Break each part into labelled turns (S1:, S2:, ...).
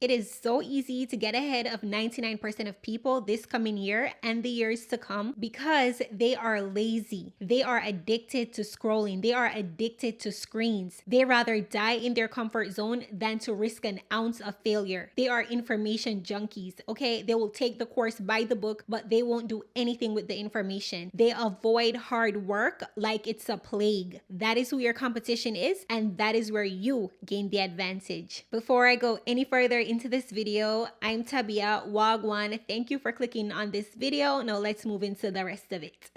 S1: It is so easy to get ahead of 99% of people this coming year and the years to come because they are lazy. They are addicted to scrolling. They are addicted to screens. They rather die in their comfort zone than to risk an ounce of failure. They are information junkies, okay? They will take the course by the book, but they won't do anything with the information. They avoid hard work like it's a plague. That is who your competition is, and that is where you gain the advantage. Before I go any further into this video, I'm Tabia Wagwan. Thank you for clicking on this video. Now let's move into the rest of it.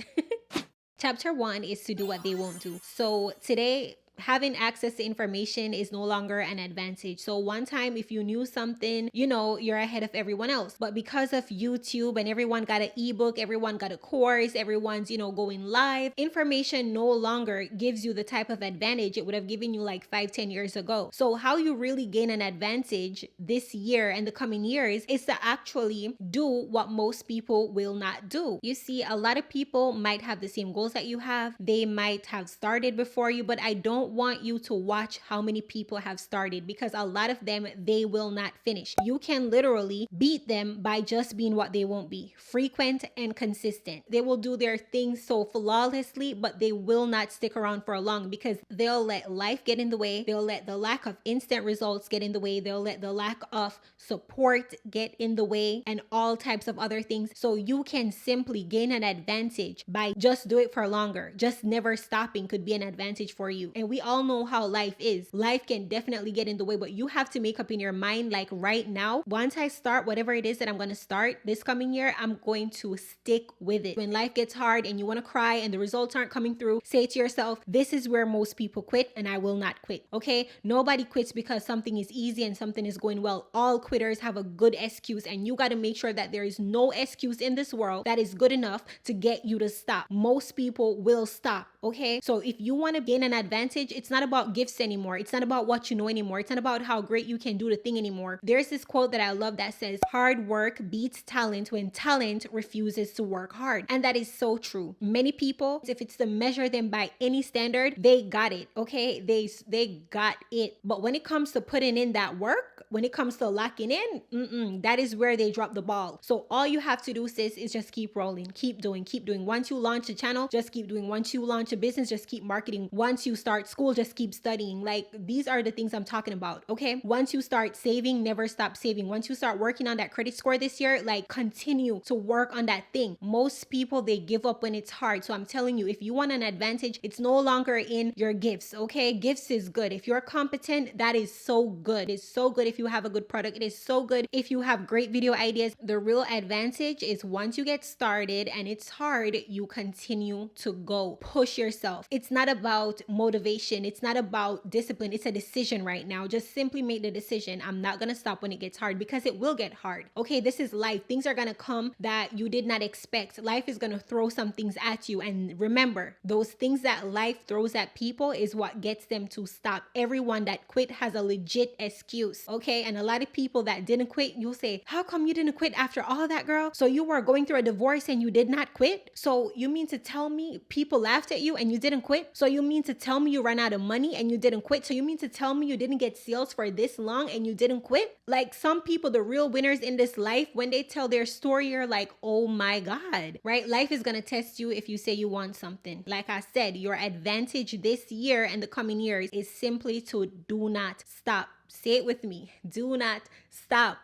S1: Chapter 1 is to do what they won't do. So today, having access to information is no longer an advantage. So one time, if you knew something, you know, you're ahead of everyone else. But because of YouTube and everyone got an ebook, everyone got a course, everyone's, you know, going live, information no longer gives you the type of advantage it would have given you like 5-10 years ago. So how you really gain an advantage this year and the coming years is to actually do what most people will not do. You see, a lot of people might have the same goals that you have. They might have started before you, but I don't want you to watch how many people have started, because a lot of them, they will not finish. You can literally beat them by just being what they won't be: frequent and consistent. They will do their things so flawlessly, but they will not stick around for long because they'll let life get in the way. They'll let the lack of instant results get in the way. They'll let the lack of support get in the way, and all types of other things. So you can simply gain an advantage by just do it for longer. Just never stopping could be an advantage for you. And we all know how life is. Life can definitely get in the way, but you have to make up in your mind, like right now, once I start whatever it is that I'm going to start this coming year, I'm going to stick with it. When life gets hard and you want to cry and the results aren't coming through, say to yourself, this is where most people quit, and I will not quit. Okay? Nobody quits because something is easy and something is going well. All quitters have a good excuse, and you got to make sure that there is no excuse in this world that is good enough to get you to stop. Most people will stop. Okay? So if you want to gain an advantage, it's not about gifts anymore. It's not about what you know anymore. It's not about how great you can do the thing anymore. There's this quote that I love that says, hard work beats talent when talent refuses to work hard. And that is so true. Many people, if it's to measure them by any standard, they got it. Okay? They got it. But when it comes to putting in that work, when it comes to locking in, that is where they drop the ball. So all you have to do, sis, is just keep rolling, keep doing. Once you launch a channel, just keep doing. Once you launch a business, just keep marketing. Once you start school, just keep studying. Like, these are the things I'm talking about. Okay? Once you start saving, never stop saving. Once you start working on that credit score this year, like, continue to work on that thing. Most people, they give up when it's hard. So I'm telling you, if you want an advantage, it's no longer in your gifts. Okay? Gifts is good. If you're competent, that is so good. It's so good if you have a good product. It is so good if you have great video ideas. The real advantage is once you get started and it's hard, you continue to go. Push yourself. It's not about motivation. It's not about discipline. It's a decision right now. Just simply make the decision. I'm not going to stop when it gets hard, because it will get hard. Okay, this is life. Things are going to come that you did not expect. Life is going to throw some things at you. And remember, those things that life throws at people is what gets them to stop. Everyone that quit has a legit excuse. Okay, and a lot of people that didn't quit, you'll say, how come you didn't quit after all that, girl? So you were going through a divorce and you did not quit? So you mean to tell me people laughed at you and you didn't quit? So you mean to tell me you ran out of money and you didn't quit? So you mean to tell me you didn't get sales for this long and you didn't quit? Like, some people, the real winners in this life, when they tell their story, you're like, oh my God, right? Life is gonna test you if you say you want something. Like I said, your advantage this year and the coming years is simply to do not stop. Say it with me. Do not stop.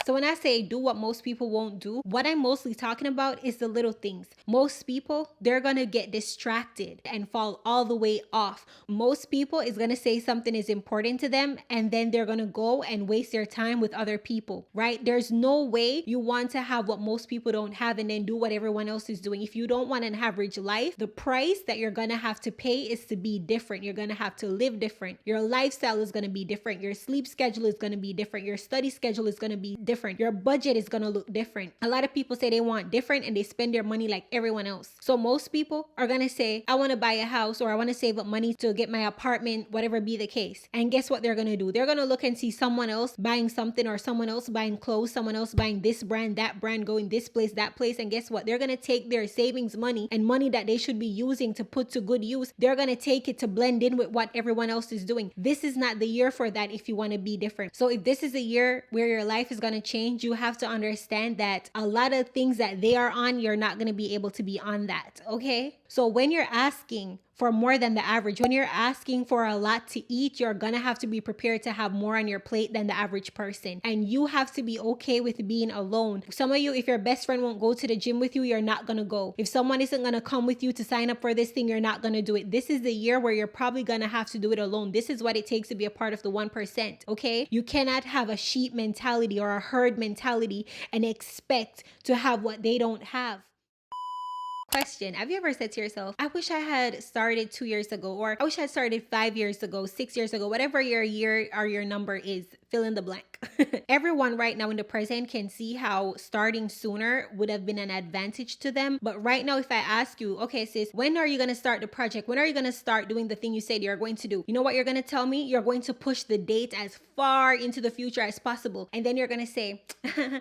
S1: So when I say do what most people won't do, what I'm mostly talking about is the little things. Most people, they're gonna get distracted and fall all the way off. Most people is gonna say something is important to them, and then they're gonna go and waste their time with other people, right? There's no way you want to have what most people don't have and then do what everyone else is doing. If you don't want an average life, the price that you're gonna have to pay is to be different. You're gonna have to live different. Your lifestyle is gonna be different. Your sleep schedule is gonna be different. Your study schedule is gonna be different. different. Your budget is gonna look different. A lot of people say they want different and they spend their money like everyone else. So most people are gonna say, I wanna buy a house, or I wanna save up money to get my apartment, whatever be the case. And guess what they're gonna do? They're gonna look and see someone else buying something, or someone else buying clothes, someone else buying this brand, that brand, going this place, that place. And guess what? They're gonna take their savings money and money that they should be using to put to good use. They're gonna take it to blend in with what everyone else is doing. This is not the year for that if you wanna be different. So if this is a year where your life is gonna change, you have to understand that a lot of things that they are on, you're not gonna be able to be on that, okay? So when you're asking for more than the average, when you're asking for a lot to eat, you're gonna have to be prepared to have more on your plate than the average person. And you have to be okay with being alone. Some of you, if your best friend won't go to the gym with you, you're not gonna go. If someone isn't gonna come with you to sign up for this thing, you're not gonna do it. This is the year where you're probably gonna have to do it alone. This is what it takes to be a part of the 1%, okay? You cannot have a sheep mentality or a herd mentality and expect to have what they don't have. Question: have you ever said to yourself, I wish I had started 2 years ago, or I wish I had started 5 years ago, 6 years ago, whatever your year or your number is, fill in the blank. Everyone right now in the present can see how starting sooner would have been an advantage to them. But right now, if I ask you, okay, sis, when are you going to start the project? When are you going to start doing the thing you said you're going to do? You know what you're going to tell me? You're going to push the date as far into the future as possible. And then you're going to say,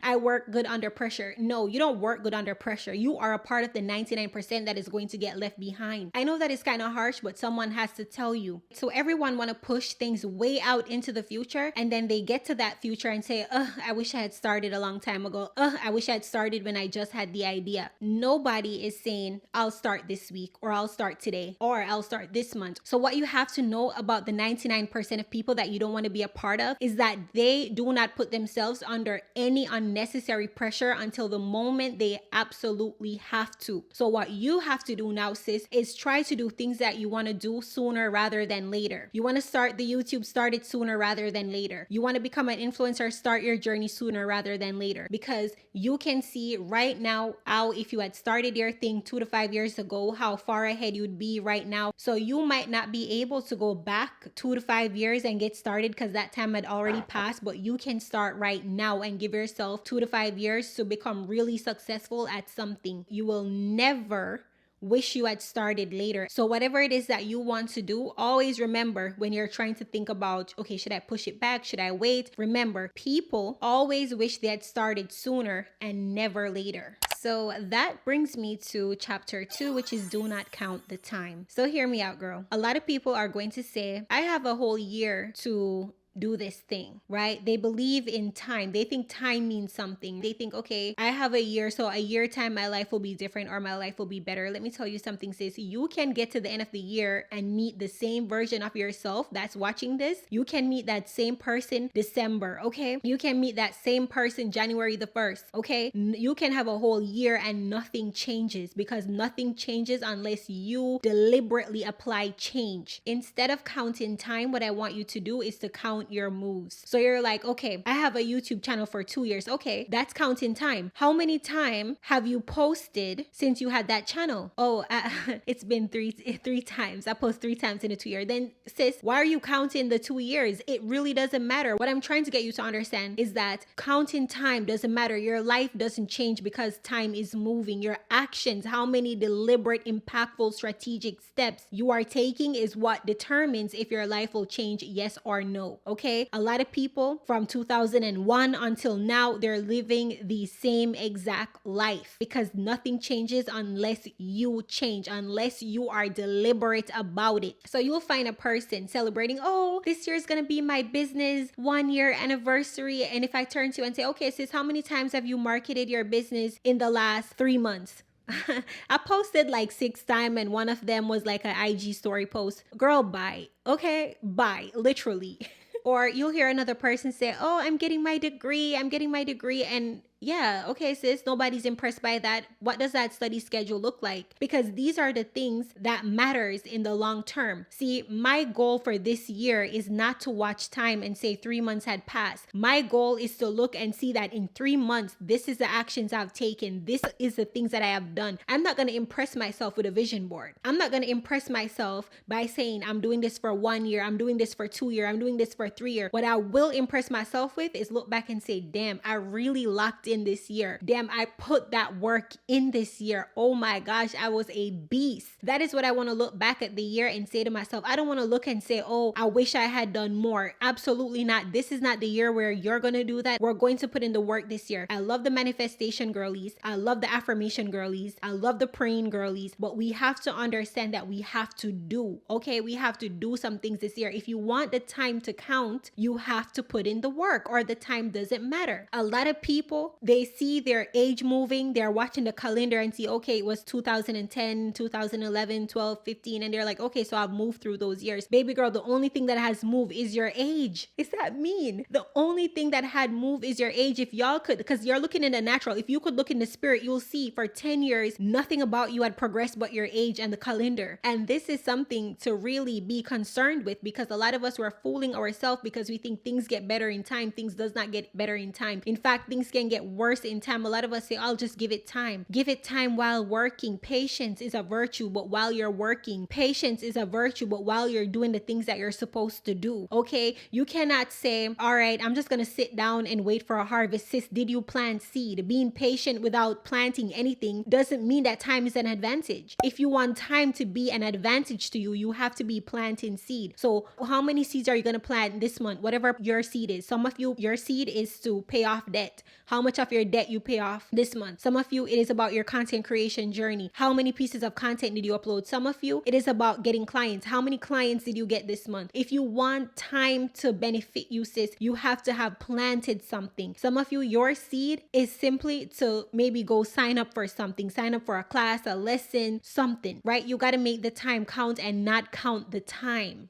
S1: I work good under pressure. No, you don't work good under pressure. You are a part of the 99% that is going to get left behind. I know that is kind of harsh, but someone has to tell you. So everyone want to push things way out into the future, and then they get to that future and say, I wish I had started a long time ago. I wish I had started when I just had the idea. Nobody is saying, I'll start this week, or I'll start today, or I'll start this month. So what you have to know about the 99% of people that you don't want to be a part of is that they do not put themselves under any unnecessary pressure until the moment they absolutely have to. So what you have to do now, sis, is try to do things that you want to do sooner rather than later. You want to start the YouTube, start it sooner rather than later. You want to become an influencer, start your journey sooner rather than later, because you can see right now how if you had started your thing 2 to 5 years ago, how far ahead you'd be right now. So you might not be able to go back 2 to 5 years and get started because that time had already passed, but you can start right now and give yourself 2 to 5 years to become really successful at something. You will never wish you had started later. So whatever it is that you want to do, always remember when you're trying to think about, okay, should I push it back? Should I wait? Remember, people always wish they had started sooner and never later. So that brings me to chapter 2, which is do not count the time. So hear me out, girl. A lot of people are going to say, I have a whole year to do this thing, right? They believe in time. They think time means something. They think, okay, I have a year, so a year time, my life will be different or my life will be better. Let me tell you something, sis. You can get to the end of the year and meet the same version of yourself that's watching this. You can meet that same person December, okay? You can meet that same person January the 1st, okay? You can have a whole year and nothing changes, because nothing changes unless you deliberately apply change. Instead of counting time, what I want you to do is to count your moves. So you're like, okay, I have a YouTube channel for 2 years. Okay, that's counting time. How many times have you posted since you had that channel? Oh, it's been three times. I post 3 times in a 2 year. Then sis, why are you counting the 2 years? It really doesn't matter. What I'm trying to get you to understand is that counting time doesn't matter. Your life doesn't change because time is moving. Your actions, how many deliberate, impactful, strategic steps you are taking is what determines if your life will change, yes or no. Okay, a lot of people from 2001 until now, they're living the same exact life because nothing changes unless you change, unless you are deliberate about it. So you'll find a person celebrating, oh, this year is gonna be my business 1 year anniversary. And if I turn to you and say, okay, sis, how many times have you marketed your business in the last 3 months? I posted like 6 times and one of them was like an IG story post. Girl, bye. Okay, bye, literally. Or you'll hear another person say, oh, I'm getting my degree. And Yeah, okay, sis, nobody's impressed by that. What does that study schedule look like? Because these are the things that matters in the long term. See, my goal for this year is not to watch time and say 3 months had passed. My goal is to look and see that in 3 months, this is the actions I've taken. This is the things that I have done. I'm not going to impress myself with a vision board. I'm not going to impress myself by saying I'm doing this for 1 year, I'm doing this for 2 years, I'm doing this for 3 years. What I will impress myself with is look back and say, damn, I really locked in this year. Damn, I put that work in this year. Oh my gosh, I was a beast. That is what I want to look back at the year and say to myself. I don't want to look and say, oh, I wish I had done more. Absolutely not. This is not the year where you're going to do that. We're going to put in the work this year. I love the manifestation girlies. I love the affirmation girlies. I love the praying girlies. But we have to understand that we have to do, okay? We have to do some things this year. If you want the time to count, you have to put in the work, or the time doesn't matter. A lot of people, they see their age moving. They're watching the calendar and see, okay, it was 2010, 2011, 12, 15. And they're like, okay, so I've moved through those years. Baby girl, the only thing that has moved is your age. Is that mean? The only thing that had moved is your age. If y'all could, because you're looking in the natural, if you could look in the spirit, you'll see for 10 years, nothing about you had progressed but your age and the calendar. And this is something to really be concerned with, because a lot of us were fooling ourselves because we think things get better in time. Things does not get better in time. In fact, things can get worse in time. A lot of us say, I'll just give it time. Give it time while working. Patience is a virtue, but while you're working. Patience is a virtue, but while you're doing the things that you're supposed to do. Okay? You cannot say, all right, I'm just going to sit down and wait for a harvest. Sis, did you plant seed? Being patient without planting anything doesn't mean that time is an advantage. If you want time to be an advantage to you, you have to be planting seed. So how many seeds are you going to plant this month? Whatever your seed is. Some of you, your seed is to pay off debt. How much of your debt you pay off this month? Some of you, it is about your content creation journey. How many pieces of content did you upload? Some of you, it is about getting clients. How many clients did you get this month? If you want time to benefit you, sis, you have to have planted something. Some of you, your seed is simply to maybe go sign up for something, sign up for a class, a lesson, something, right? You got to make the time count and not count the time.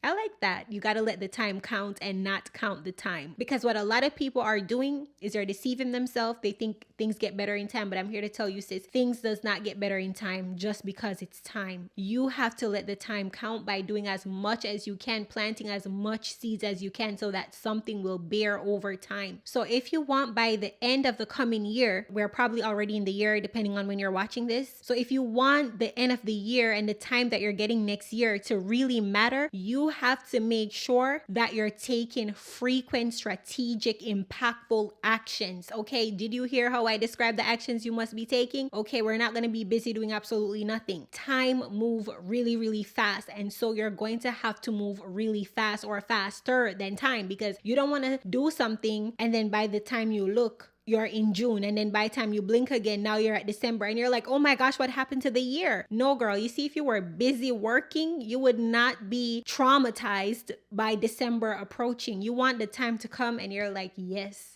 S1: I like that. You got to let the time count and not count the time. Because what a lot of people are doing is they're deceiving themselves. They think things get better in time. But I'm here to tell you, sis, things does not get better in time just because it's time. You have to let the time count by doing as much as you can, planting as much seeds as you can, so that something will bear over time. So if you want by the end of the coming year, we're probably already in the year depending on when you're watching this. So if you want the end of the year and the time that you're getting next year to really matter, you have to make sure that you're taking frequent, strategic, impactful actions. Okay, did you hear how I described the actions you must be taking? Okay, we're not going to be busy doing absolutely nothing. Time move really, really fast. And so you're going to have to move really fast or faster than time, because you don't want to do something and then by the time you look, you're in June, and then by the time you blink again, now you're at December and you're like, oh my gosh, what happened to the year? No, girl, you see, if you were busy working, you would not be traumatized by December approaching. You want the time to come and you're like, yes,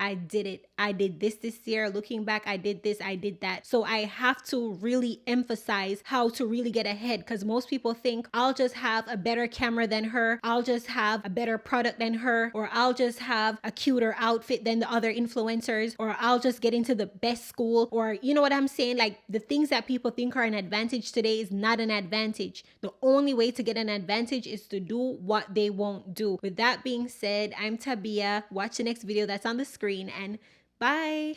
S1: I did it. I did this year. Looking back, I did this, I did that. So I have to really emphasize how to really get ahead, because most people think I'll just have a better camera than her, I'll just have a better product than her, or I'll just have a cuter outfit than the other influencers, or I'll just get into the best school, or you know what I'm saying? Like, the things that people think are an advantage today is not an advantage. The only way to get an advantage is to do what they won't do. With that being said, I'm Tabia. Watch the next video that's on the screen, and bye.